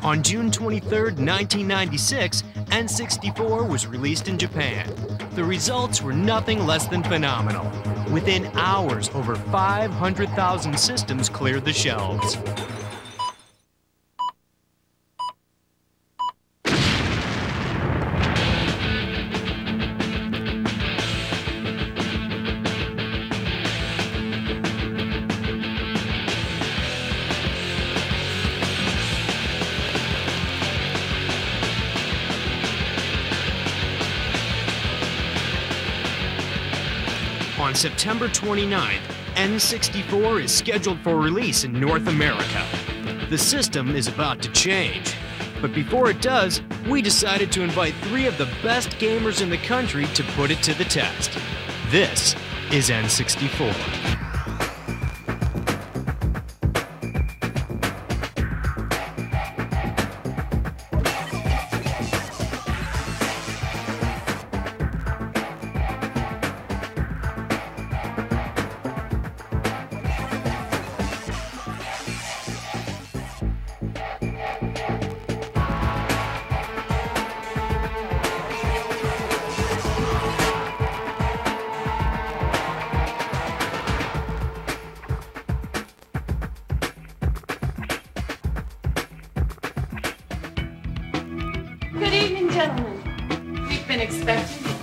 On June 23, 1996, N64 was released in Japan. The results were nothing less than phenomenal. Within hours, over 500,000 systems cleared the shelves. On September 29th, N64 is scheduled for release in North America. The system is about to change. But before it does, we decided to invite 3 of the best gamers in the country to put it to the test. This is N64. Good evening, gentlemen. We've been expecting you.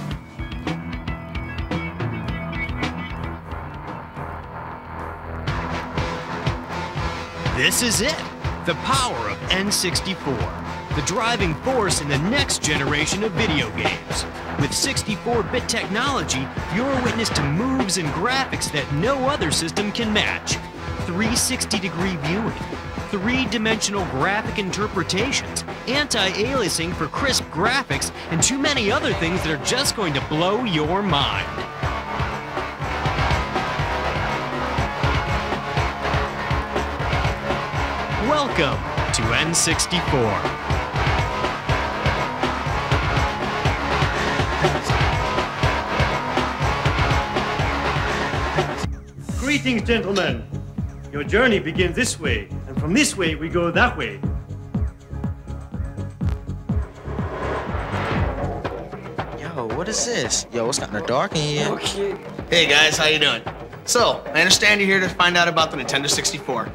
This is it, the power of N64, the driving force in the next generation of video games. With 64-bit technology, you're witness to moves and graphics that no other system can match. 360-degree viewing, 3-dimensional graphic interpretations, anti-aliasing for crisp graphics, and too many other things that are just going to blow your mind. Welcome to N64. Greetings, gentlemen. Your journey begins this way, and from this way we go that way. Yo, what is this? Yo, it's kinda dark in here. Okay. Hey guys, how you doing? So, I understand you're here to find out about the Nintendo 64.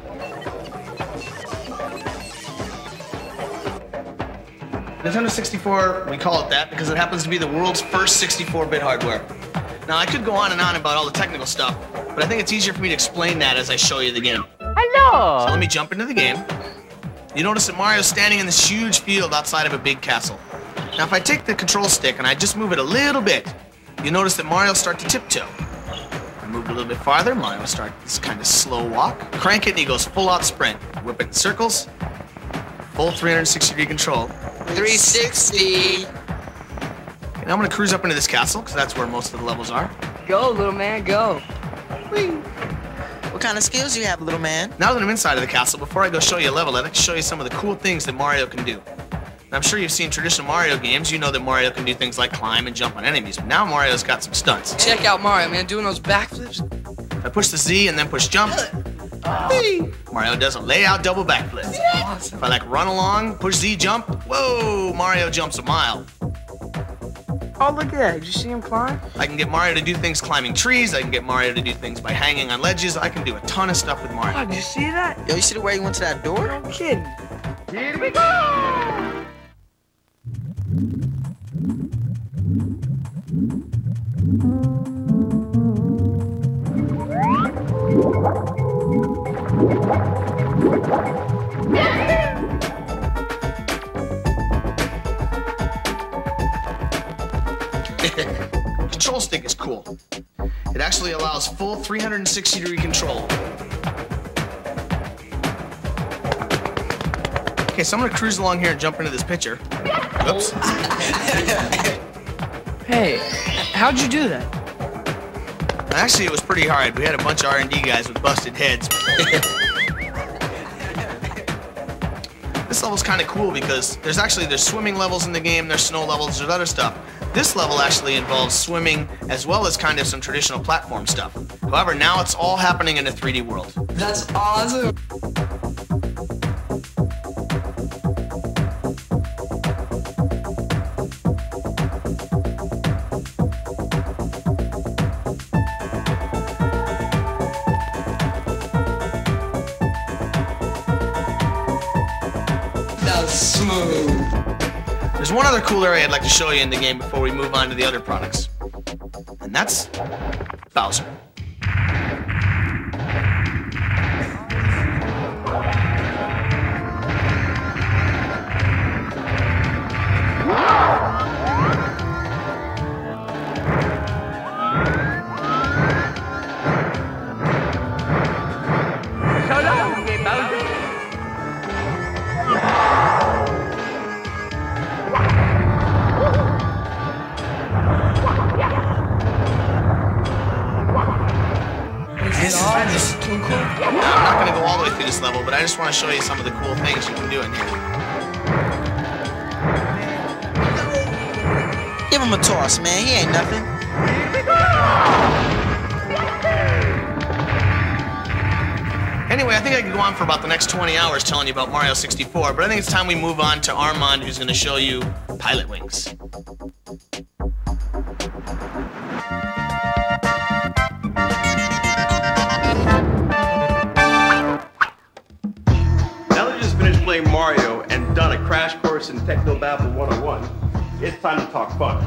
Nintendo 64, we call it that because it happens to be the world's first 64-bit hardware. Now, I could go on and on about all the technical stuff, but I think it's easier for me to explain that as I show you the game. Hello! So let me jump into the game. You notice that Mario's standing in this huge field outside of a big castle. Now, if I take the control stick and I just move it a little bit, you notice that Mario will start to tiptoe. If I move it a little bit farther, Mario will start this kind of slow walk. Crank it and he goes full-out sprint. Whip it in circles. Full 360-degree control. 360. And I'm gonna cruise up into this castle, because that's where most of the levels are. Go, little man, go. Whee! What kind of skills do you have, little man? Now that I'm inside of the castle, before I go show you a level, I'd like to show you some of the cool things that Mario can do. Now, I'm sure you've seen traditional Mario games. You know that Mario can do things like climb and jump on enemies, but now Mario's got some stunts. Check out Mario, man, doing those backflips. If I push the Z and then push jump, whee! Mario does a layout double backflip. Awesome. If I like run along, push Z jump, whoa, Mario jumps a mile. Oh, look at that. Did you see him climb? I can get Mario to do things climbing trees. I can get Mario to do things by hanging on ledges. I can do a ton of stuff with Mario. Oh, did you see that? Yo, you see the way he went to that door? No kidding. Here we go! Control stick is cool. It actually allows full 360-degree control. Okay, so I'm gonna cruise along here and jump into this picture. Oops. Hey, how'd you do that? Actually, it was pretty hard. We had a bunch of R&D guys with busted heads. This level's kind of cool because there's swimming levels in the game, there's snow levels, there's other stuff. This level actually involves swimming as well as kind of some traditional platform stuff. However, now it's all happening in a 3D world. That's awesome. Smooth. There's one other cool area I'd like to show you in the game before we move on to the other products. And that's Bowser. This is too cool. Now, I'm not going to go all the way through this level, but I just want to show you some of the cool things you can do in here. Give him a toss, man. He ain't nothing. Anyway, I think I could go on for about the next 20 hours telling you about Mario 64, but I think it's time we move on to Armand, who's going to show you Pilot Wings. Now that you just finished playing Mario and done a crash course in Technobabble 101, it's time to talk fun.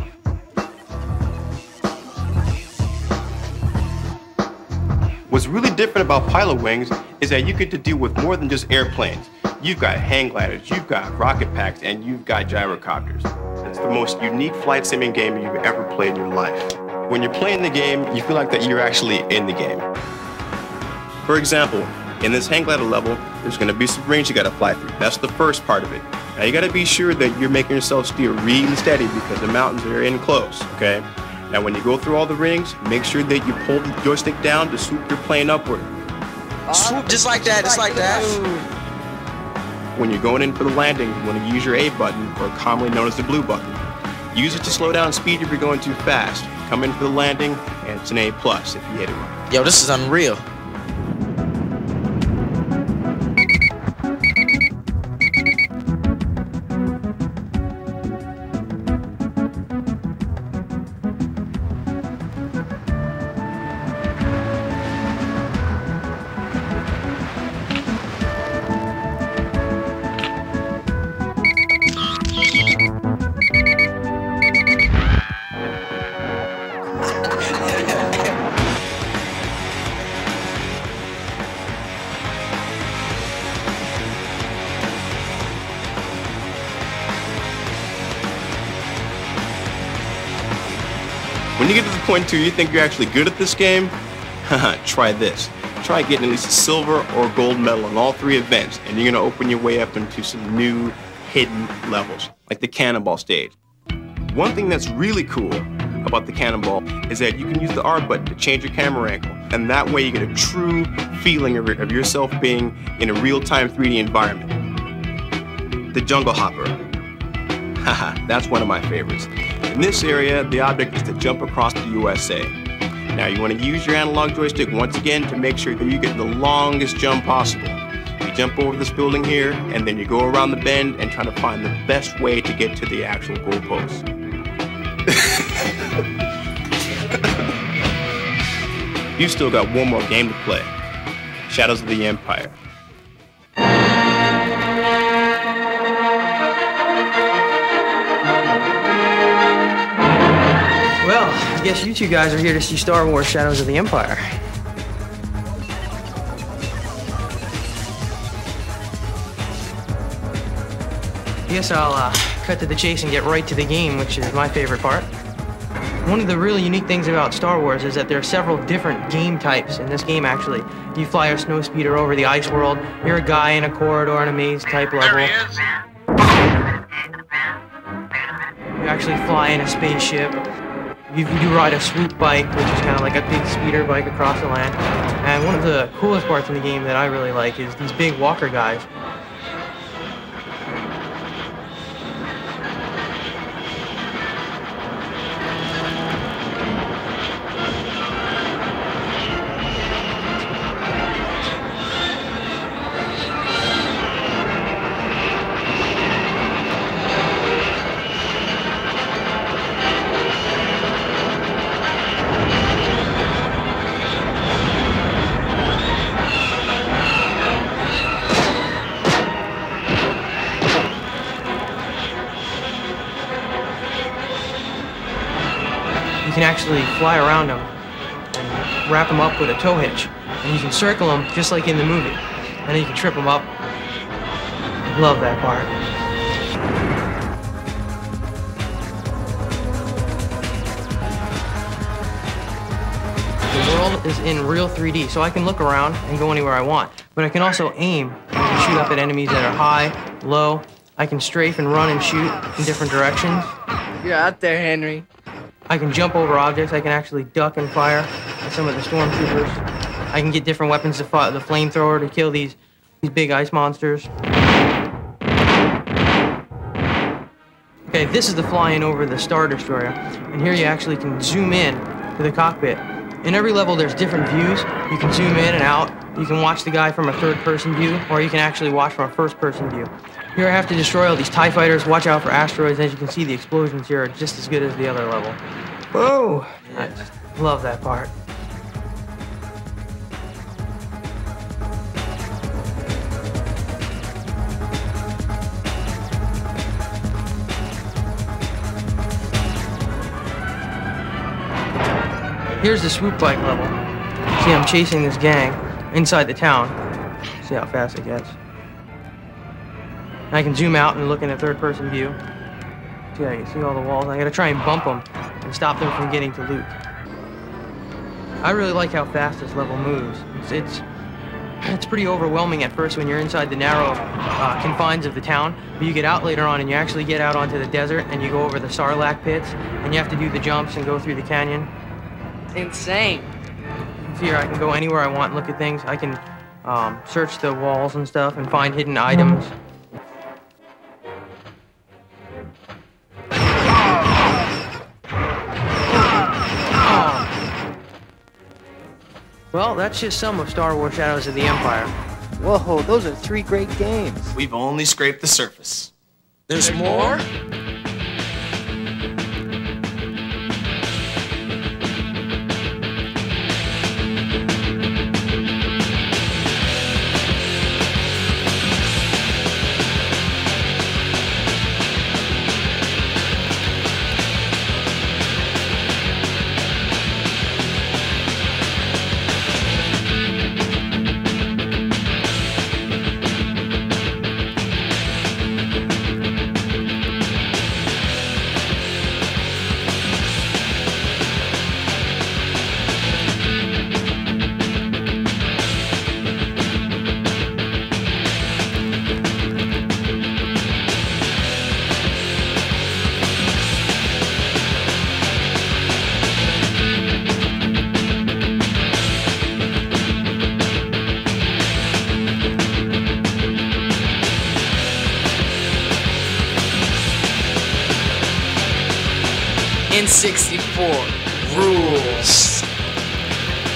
What's really different about Pilot Wings is that you get to deal with more than just airplanes. You've got hang gliders, you've got rocket packs, and you've got gyrocopters. It's the most unique flight simming game you've ever played in your life. When you're playing the game, you feel like that you're actually in the game. For example, in this hang glider level, there's going to be some rings you got to fly through. That's the first part of it. Now you got to be sure that you're making yourself steer really steady because the mountains are in close, okay? Now when you go through all the rings, make sure that you pull the joystick down to swoop your plane upward. Swoop just like that, just like that. When you're going in for the landing, you want to use your A button, or commonly known as the blue button. Use it to slow down speed if you're going too fast. Come in for the landing, and it's an A+ if you hit it right. Yo, this is unreal. When you get to the point where you think you're actually good at this game, try this. Try getting at least a silver or gold medal in all 3 events, and you're going to open your way up into some new hidden levels, like the cannonball stage. One thing that's really cool about the cannonball is that you can use the R button to change your camera angle, and that way you get a true feeling of yourself being in a real-time 3D environment. The jungle hopper. Haha, that's one of my favorites. In this area, the object is to jump across the USA. Now you want to use your analog joystick once again to make sure that you get the longest jump possible. You jump over this building here, and then you go around the bend and try to find the best way to get to the actual goalpost. You've still got one more game to play. Shadows of the Empire. Well, I guess you 2 guys are here to see Star Wars Shadows of the Empire. I guess I'll cut to the chase and get right to the game, which is my favorite part. One of the really unique things about Star Wars is that there are several different game types in this game, actually. You fly a snowspeeder over the ice world, you're a guy in a corridor in a maze type level. There he is. You actually fly in a spaceship. You do ride a swoop bike, which is kind of like a big speeder bike across the land. And one of the coolest parts in the game that I really like is these big walker guys. can actually fly around them and wrap them up with a tow hitch. And you can circle them just like in the movie. And then you can trip them up. Love that part. The world is in real 3D, so I can look around and go anywhere I want. But I can also aim and shoot up at enemies that are high, low. I can strafe and run and shoot in different directions. You're out there, Henry. I can jump over objects. I can actually duck and fire at some of the stormtroopers. I can get different weapons to fire, the flamethrower to kill these big ice monsters. Okay, this is the flying over the Star Destroyer. And here you actually can zoom in to the cockpit. In every level, there's different views. You can zoom in and out. You can watch the guy from a third-person view, or you can actually watch from a first-person view. Here I have to destroy all these TIE fighters, watch out for asteroids. As you can see, the explosions here are just as good as the other level. Whoa! I just love that part. Here's the swoop bike level. See, I'm chasing this gang inside the town. See how fast it gets. I can zoom out and look in a third-person view. See, I can see all the walls. I gotta try and bump them and stop them from getting to loot. I really like how fast this level moves. It's pretty overwhelming at first when you're inside the narrow confines of the town, but you get out later on and you actually get out onto the desert and you go over the Sarlacc pits and you have to do the jumps and go through the canyon. Insane. Here I can go anywhere I want and look at things. I can search the walls and stuff and find hidden items. Well, that's just some of Star Wars Shadows of the Empire. Whoa, those are 3 great games. We've only scraped the surface. There's more? N64 rules.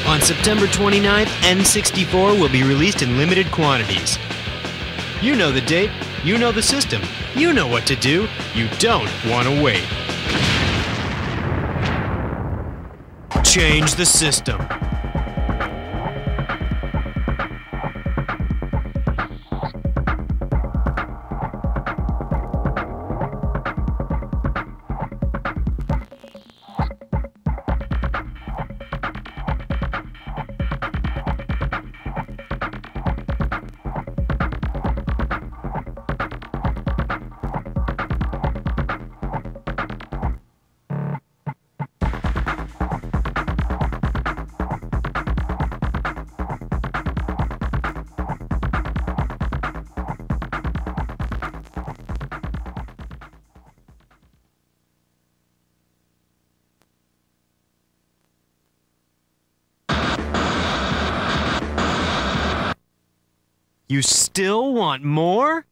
On September 29th, N64 will be released in limited quantities. You know the date, you know the system, you know what to do, you don't want to wait. Change the system. You still want more?